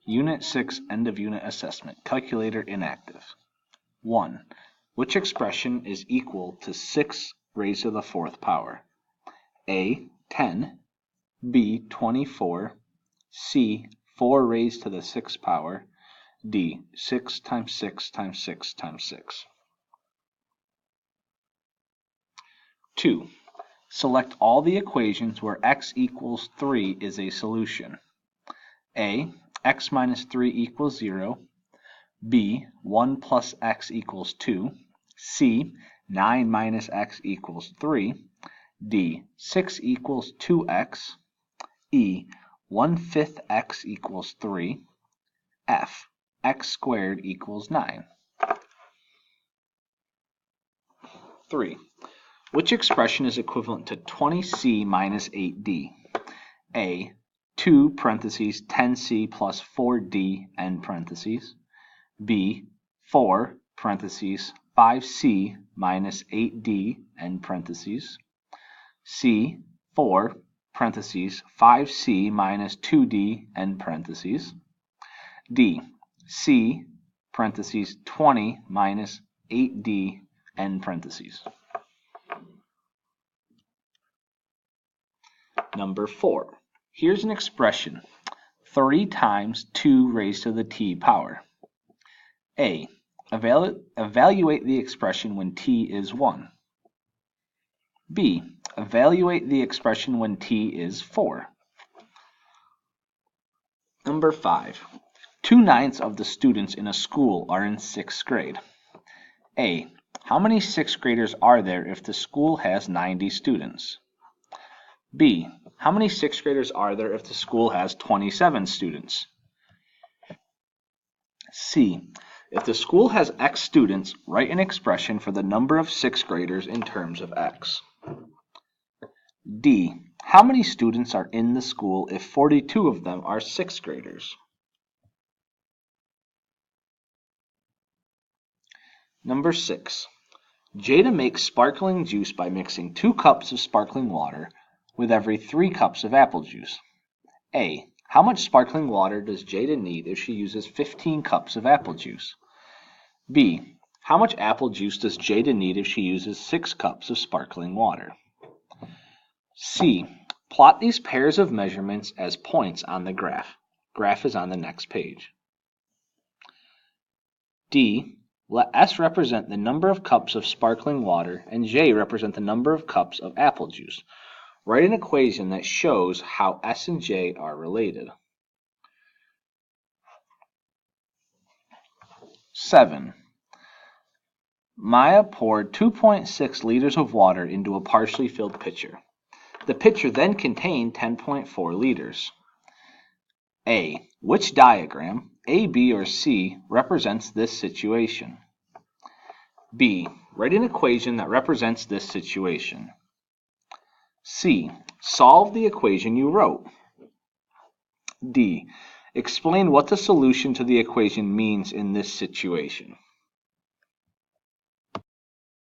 Unit 6 End of Unit Assessment. Calculator inactive. 1. Which expression is equal to 6 raised to the 4th power? A. 10. B. 24. C. 4 raised to the 6th power. D. 6 times 6 times 6 times 6. 2. Select all the equations where x equals 3 is a solution. A. X minus 3 equals 0. B. 1 plus x equals 2. C. 9 minus x equals 3. D. 6 equals 2x. E. 1/5 x equals 3. F. X squared equals 9. 3. Which expression is equivalent to 20c minus 8d? A. 2 parentheses 10c plus 4d end parentheses. B. 4 parentheses 5c minus 8d end parentheses. C. 4 parentheses 5c minus 2d end parentheses. D. C parentheses 20 minus 8d end parentheses. Number 4. Here's an expression. 30 times 2 raised to the t power. A. Evaluate the expression when t is 1. B. Evaluate the expression when t is 4. Number 5. 2/9 of the students in a school are in 6th grade. A. How many 6th graders are there if the school has 90 students? B. How many 6th graders are there if the school has 27 students? C. If the school has x students, write an expression for the number of 6th graders in terms of x. D. How many students are in the school if 42 of them are 6th graders? Number 6. Jada makes sparkling juice by mixing 2 cups of sparkling water with every 3 cups of apple juice. A. How much sparkling water does Jada need if she uses 15 cups of apple juice? B. How much apple juice does Jada need if she uses 6 cups of sparkling water? C. Plot these pairs of measurements as points on the graph. Graph is on the next page. D. Let S represent the number of cups of sparkling water and J represent the number of cups of apple juice. Write an equation that shows how S and J are related. 7. Maya poured 2.6 liters of water into a partially filled pitcher. The pitcher then contained 10.4 liters. A. Which diagram, A, B, or C, represents this situation? B. Write an equation that represents this situation. C. Solve the equation you wrote. D. Explain what the solution to the equation means in this situation.